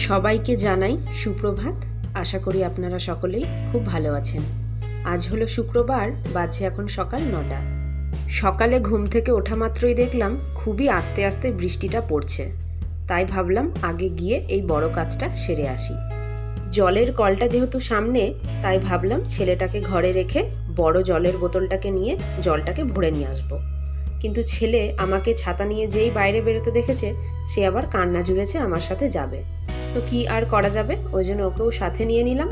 সবাইকে জানাই সুপ্রভাত। আশা করি আপনারা সকলেই খুব ভালো আছেন। আজ হলো শুক্রবার, বাজে এখন সকাল 9টা। সকালে ঘুম থেকে ওঠা মাত্রই দেখলাম খুবই আস্তে আস্তে বৃষ্টিটা পড়ছে। তাই ভাবলাম আগে গিয়ে এই বড় কাজটা সেরে আসি। জলের কলটা যেহেতু সামনে, তাই ভাবলাম ছেলেটাকে ঘরে রেখে বড় জলের বোতলটাকে নিয়ে জলটাকে ভরে নিয়ে আসবো। কিন্তু ছেলে আমাকে ছাতা নিয়ে যেই বাইরে বেরোতে দেখেছে, সে আবার কান্না জুড়েছে আমার সাথে যাবে। তো কি আর করা যাবে, ওই জন্য ওকেও সাথে নিয়ে নিলাম।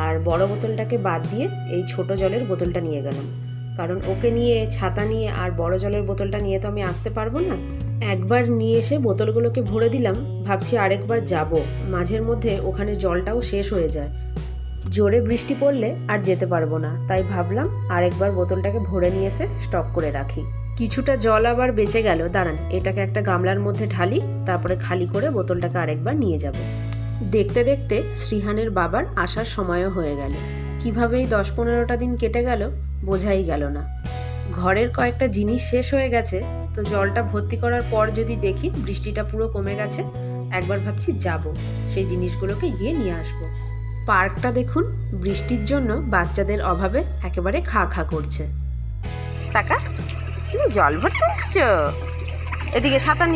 আর বড় বোতলটাকে বাদ দিয়ে এই ছোট জলের বোতলটা নিয়ে গেলাম, কারণ ওকে নিয়ে ছাতা নিয়ে আর বড় জলের বোতলটা নিয়ে তো আমি আসতে পারবো না। একবার নিয়ে এসে বোতলগুলোকে ভরে দিলাম, ভাবছি আরেকবার যাব, মাঝের মধ্যে ওখানে জলটাও শেষ হয়ে যায়। জোরে বৃষ্টি পড়লে আর যেতে পারবো না, তাই ভাবলাম আরেকবার বোতলটাকে ভরে নিয়ে এসে স্টক করে রাখি। কিছুটা জল আবার বেঁচে গেল, দাঁড়ান এটাকে একটা গামলার মধ্যে ঢালি, তারপরে খালি করে বোতলটাকে আরেকবার নিয়ে যাব। দেখতে দেখতে শ্রীহানের বাবার আসার সময়ও হয়ে গেল। কিভাবে এই 10-15টা দিন কেটে গেল বোঝাই গেল না। ঘরের কয়েকটা জিনিস শেষ হয়ে গেছে, তো জলটা ভর্তি করার পর যদি দেখি বৃষ্টিটা পুরো কমে গেছে, একবার ভাবছি যাব, সেই জিনিসগুলোকে গিয়ে নিয়ে আসবো। পার্কটা দেখুন, বৃষ্টির জন্য বাচ্চাদের অভাবে একেবারে খা খা করছে। টাকা তুমি জল ভরতে এসছো? এদিকে ছাতার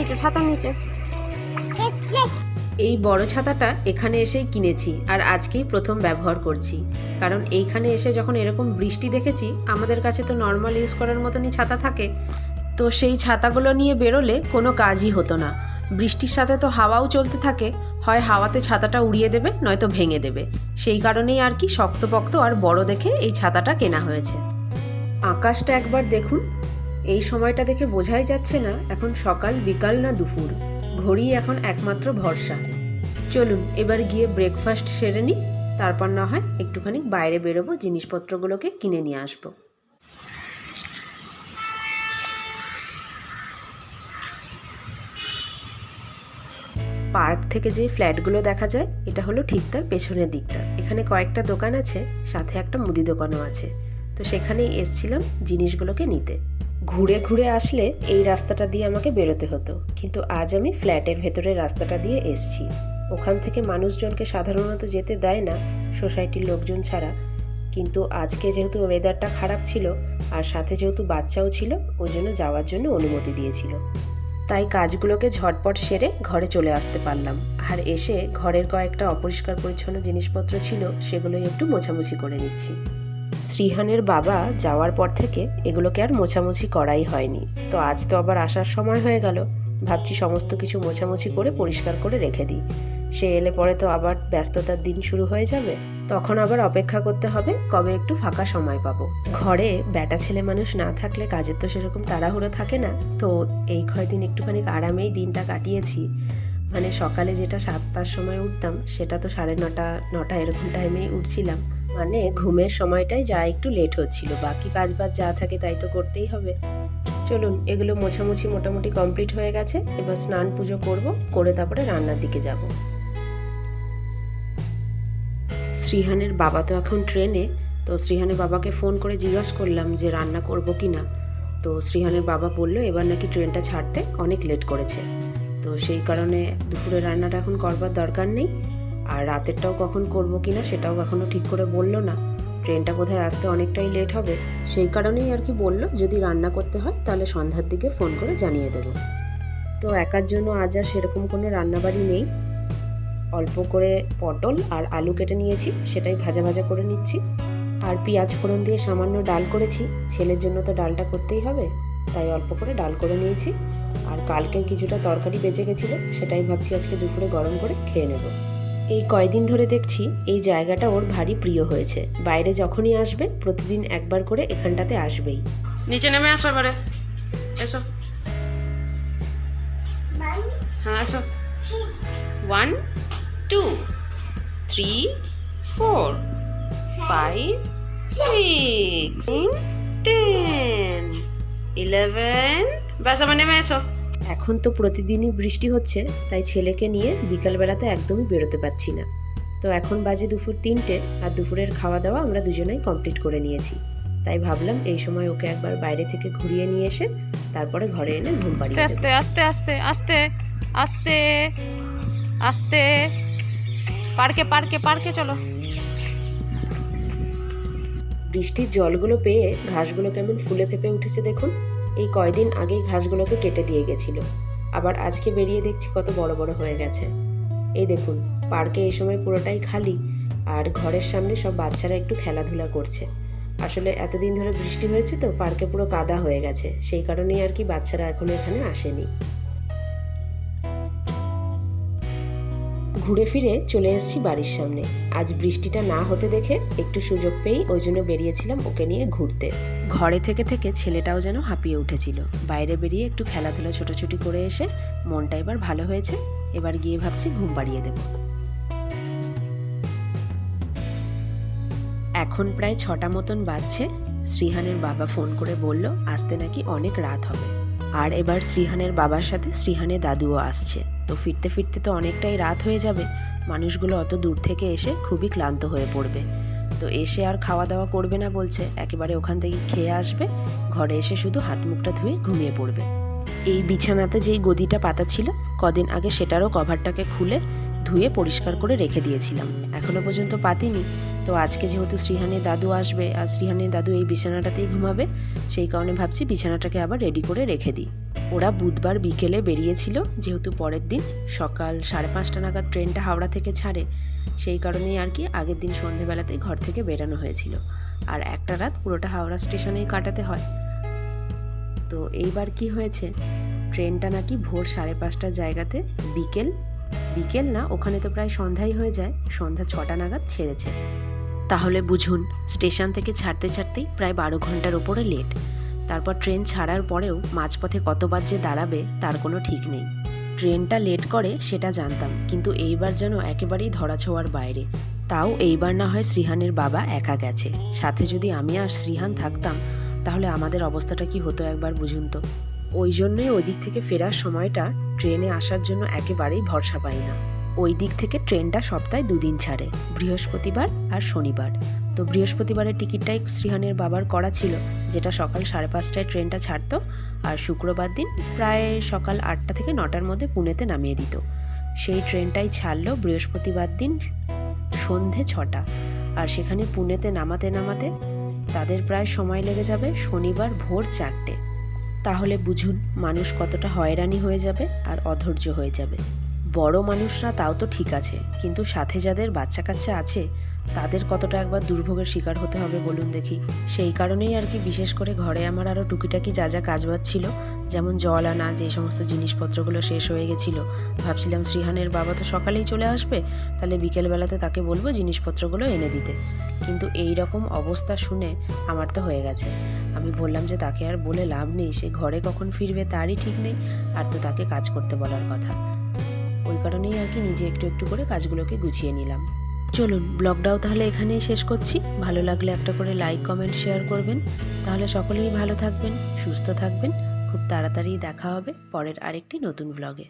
নিচে। এই বড় ছাতাটা এখানে এসেই কিনেছি, আর আজকেই প্রথম ব্যবহার করছি। কারণ এইখানে এসে যখন এরকম বৃষ্টি দেখেছি, আমাদের কাছে তো নর্মাল ইউজ করার মতনই ছাতা থাকে, তো সেই ছাতাগুলো নিয়ে বেরোলে কোনো কাজই হতো না। বৃষ্টির সাথে তো হাওয়াও চলতে থাকে, হয় হাওয়াতে ছাতাটা উড়িয়ে দেবে, নয়তো ভেঙে দেবে। সেই কারণেই আর কি শক্তপোক্ত আর বড় দেখে এই ছাতাটা কেনা হয়েছে। আকাশটা একবার দেখুন, এই সময়টা দেখে বোঝাই যাচ্ছে না এখন সকাল, বিকাল না দুপুর। ঘড়ি এখন একমাত্র ভরসা। চলুন এবার গিয়ে ব্রেকফাস্ট সেরে নিই, তারপর না হয় একটুখানি বাইরে বেরোবো, জিনিসপত্রগুলোকে কিনে নিয়ে আসবো। পার্ক থেকে যে ফ্ল্যাটগুলো দেখা যায়, এটা হলো ঠিক তার পেছনের দিকটা। এখানে কয়েকটা দোকান আছে, সাথে একটা মুদি দোকানও আছে। তো সেখানেই এসছিলাম জিনিসগুলোকে নিতে। ঘুরে ঘুরে আসলে এই রাস্তাটা দিয়ে আমাকে বেরোতে হতো, কিন্তু আজ আমি ফ্ল্যাটের ভেতরের রাস্তাটা দিয়ে এসছি। ওখান থেকে মানুষজনকে সাধারণত যেতে দেয় না, সোসাইটির লোকজন ছাড়া। কিন্তু আজকে যেহেতু ওয়েদারটা খারাপ ছিল, আর সাথে যেহেতু বাচ্চাও ছিল, ওই জন্য যাওয়ার জন্য অনুমতি দিয়েছিল। তাই কাজগুলোকে ঝটপট সেরে ঘরে চলে আসতে পারলাম। আর এসে ঘরের কয়েকটা অপরিষ্কার পরিচ্ছন্ন জিনিসপত্র ছিল, সেগুলোই একটু মোছামুছি করে নিচ্ছি। শ্রীহানের বাবা যাওয়ার পর থেকে এগুলোকে আর মোছামুছি করাই হয়নি। তো আজ তো আবার আসার সময় হয়ে গেল, ভাবছি সমস্ত কিছু মোছামুছি করে পরিষ্কার করে রেখে দিই। সে এলে পরে তো আবার ব্যস্ততার দিন শুরু হয়ে যাবে, তখন আবার অপেক্ষা করতে হবে কবে একটু ফাঁকা সময় পাবো। ঘরে বেটা ছেলে মানুষ না থাকলে কাজের তো সেরকম তাড়াহুড়ো থাকে না, তো এই কয়দিন একটুখানি আরামেই দিনটা কাটিয়েছি। মানে সকালে যেটা 7টার সময় উঠতাম, সেটা তো 9:30 এরকম টাইমেই উঠছিলাম। মানে ঘুমের সময়টাই যা একটু লেট হচ্ছিল, বাকি কাজবাজ যা থাকে তাই তো করতেই হবে। চলুন এগুলো মোছামুছি মোটামুটি কমপ্লিট হয়ে গেছে, এবার স্নান পুজো করব, করে তারপরে রান্নার দিকে যাব। শ্রীহানের বাবা তো এখন ট্রেনে, তো শ্রীহানের বাবাকে ফোন করে জিজ্ঞাসা করলাম যে রান্না করব কি না। তো শ্রীহানের বাবা বলল এবার নাকি ট্রেনটা ছাড়তে অনেক লেট করেছে, তো সেই কারণে দুপুরে রান্নাটা এখন করবার দরকার নেই। আর রাতেরটাও কখন করব কি না সেটাও এখনও ঠিক করে বললো না, ট্রেনটা বোধহয় আসতে অনেকটাই লেট হবে। সেই কারণেই আর কি বললো যদি রান্না করতে হয় তাহলে সন্ধ্যার দিকে ফোন করে জানিয়ে দেবো। তো একার জন্য আজ আর সেরকম কোনো রান্নাবাড়ি নেই। অল্প করে পটল আর আলু কেটে নিয়েছি, সেটাই ভাজা ভাজা করে নিচ্ছি। আর পেঁয়াজ ফোড়ন দিয়ে সামান্য ডাল করেছি, ছেলের জন্য তো ডালটা করতেই হবে, তাই অল্প করে ডাল করে নিয়েছি। আর কালকের কিছুটা তরকারি বেঁচে গেছিলো, সেটাই ভাবছি আজকে দুপুরে গরম করে খেয়ে নেব। এই কয়দিন ধরে দেখছি এই জায়গাটা ওর ভারী প্রিয় হয়েছে। বাইরে যখনই আসবে প্রতিদিন একবার করে এখানটাতে আসবেই। নিচে নেমে আসো এবারে, এসো। হ্যাঁ আসো। 1 2 3 4 5 6 10 11 ব্যাস আবার নেমে এসো। এখন তো প্রতিদিনই বৃষ্টি হচ্ছে, তাই ছেলেকে নিয়ে বিকালবেলাতে একদমই বেরোতে পারছি না। তো এখন বাজে দুপুর 3টে, আর দুপুরের খাওয়া দাওয়া আমরা দুজনেই কমপ্লিট করে নিয়েছি। তাই ভাবলাম এই সময় ওকে একবার বাইরে থেকে ঘুরিয়ে নিয়ে এসে তারপরে ঘরে এনে ঘুম পাড়িয়ে দেব। আস্তে আস্তে আস্তে আস্তে আস্তে আস্তে পার্কে পার্কে পার্কে চলো। বৃষ্টির জলগুলো পেয়ে ঘাসগুলো কেমন ফুলে ফেপে উঠেছে দেখুন। এই কয়দিন আগেই ঘাসগুলোকে কেটে দিয়ে গেছিল, আবার আজকে বেরিয়ে দেখছি কত বড় বড় হয়ে গেছে। এই দেখুন, পার্কে এই সময় পুরোটাই খালি, আর ঘরের সামনে সব বাচ্চারা একটু খেলাধুলা করছে। আসলে এতদিন ধরে বৃষ্টি হয়েছে তো পার্কে পুরো কাদা হয়ে গেছে, সেই কারণেই আর কি বাচ্চারা এখনো এখানে আসেনি। ঘুরে ফিরে চলে এসেছি বাড়ির সামনে। আজ বৃষ্টিটা না হতে দেখে একটু সুযোগ পেয়েই ওই জন্য বেরিয়েছিলাম ওকে নিয়ে ঘুরতে। ঘরে থেকে থেকে ছেলেটাও যেন হাঁপিয়ে উঠেছিল। বাইরে বেরিয়ে একটু খেলাধুলা ছোটাছুটি করে এসে মনটা এবার ভালো হয়েছে। এবার গিয়ে ভাবছি ঘুম পাড়িয়ে দেব। এখন প্রায় 6টা মতন বাজছে। শ্রীহানের বাবা ফোন করে বলল আসতে নাকি অনেক রাত হবে, আর এবার শ্রীহানের বাবার সাথে শ্রীহানের দাদুও আসছে। তো ফিরতে ফিরতে তো অনেকটাই রাত হয়ে যাবে। মানুষগুলো অত দূর থেকে এসে খুবই ক্লান্ত হয়ে পড়বে। তো এসে আর খাওয়া দাওয়া করবে না বলছে, একেবারে ওখান থেকে খেয়ে আসবে, ঘরে এসে শুধু হাত মুখটা ধুয়ে ঘুমিয়ে পড়বে। এই বিছানাতে যেই গদিটা পাতা ছিল কদিন আগে সেটারও কভারটাকে খুলে ধুয়ে পরিষ্কার করে রেখে দিয়েছিলাম, এখনো পর্যন্ত পাতিনি। তো আজকে যেহেতু শ্রীহানের দাদু আসবে আর শ্রীহানের দাদু এই বিছানাটাতেই ঘুমাবে, সেই কারণে ভাবছি বিছানাটাকে আবার রেডি করে রেখে দিই। ওরা বুধবার বিকেলে বেরিয়েছিল, যেহেতু পরের দিন সকাল 5:30 নাগাদ ট্রেনটা হাওড়া থেকে ছাড়ে, সেই কারণেই আর কি আগের দিন সন্ধেবেলাতেই ঘর থেকে বেরানো হয়েছিল। আর একটা রাত পুরোটা হাওড়া স্টেশনেই কাটাতে হয়। তো এইবার কি হয়েছে, ট্রেনটা নাকি ভোর 5:30টার জায়গাতে বিকেল না, ওখানে তো প্রায় সন্ধ্যাই হয়ে যায়, সন্ধ্যা 6টা নাগাদ ছেড়েছে। তাহলে বুঝুন, স্টেশন থেকে ছাড়তে ছাড়তেই প্রায় 12 ঘন্টার ওপরে লেট। তারপর ট্রেন ছাড়ার পরেও মাঝপথে কতবার যে দাঁড়াবে তার কোনো ঠিক নেই। ট্রেনটা লেট করে সেটা জানতাম, কিন্তু এইবার যেন একেবারেই ধরাছোঁয়ার বাইরে। তাও এইবার না হয় শ্রীহানের বাবা একা গেছে, সাথে যদি আমি আর শ্রীহান থাকতাম তাহলে আমাদের অবস্থাটা কি হতো একবার বুঝুন তো। ওই জন্যই ওই দিক থেকে ফেরার সময়টা ট্রেনে আসার জন্য একেবারেই ভরসা পাই না। ওই দিক থেকে ট্রেনটা সপ্তাহে 2 দিন ছাড়ে, বৃহস্পতিবার আর শনিবার। তো বৃহস্পতিবারের টিকিটটাই শ্রীহানের বাবার করা ছিল, যেটা সকাল 5:30টায় ট্রেনটা ছাড়তো, আর শুক্রবার দিন প্রায় সকাল 8টা থেকে 9টার মধ্যে পুনেতে নামিয়ে দিত। সেই ট্রেনটাই ছাড়লো বৃহস্পতিবার দিন সন্ধে 6টা, আর সেখানে পুনেতে নামাতে নামাতে তাদের প্রায় সময় লেগে যাবে শনিবার ভোর 4টে। তাহলে বুঝুন মানুষ কতটা হয়রানি হয়ে যাবে আর অধৈর্য হয়ে যাবে। বড় মানুষরা তাও তো ঠিক আছে, কিন্তু সাথে যাদের বাচ্চা কাচ্চা আছে তাদের কতটা একবার দুর্ভোগের শিকার হতে হবে বলুন দেখি। সেই কারণেই আর কি বিশেষ করে ঘরে আমার আরও টুকিটাকি যা যা কাজবাজ ছিল, যেমন জল আনা, যে সমস্ত জিনিসপত্রগুলো শেষ হয়ে গেছিলো, ভাবছিলাম শ্রীহানের বাবা তো সকালেই চলে আসবে, তাহলে বিকেলবেলাতে তাকে বলবো জিনিসপত্রগুলো এনে দিতে। কিন্তু এই রকম অবস্থা শুনে আমার তো হয়ে গেছে। আমি বললাম যে তাকে আর বলে লাভ নেই, সে ঘরে কখন ফিরবে তারই ঠিক নেই, আর তো তাকে কাজ করতে বলার কথা। ওই কারণেই আর কি নিজে একটু একটু করে কাজগুলোকে গুছিয়ে নিলাম। চলুন ব্লগটাও তাহলে এখানেই শেষ করছি। ভালো লাগলে একটা করে লাইক কমেন্ট শেয়ার করবেন। তাহলে সকলেই ভালো থাকবেন, সুস্থ থাকবেন। খুব তাড়াতাড়ি দেখা হবে পরের আরেকটি নতুন ব্লগে।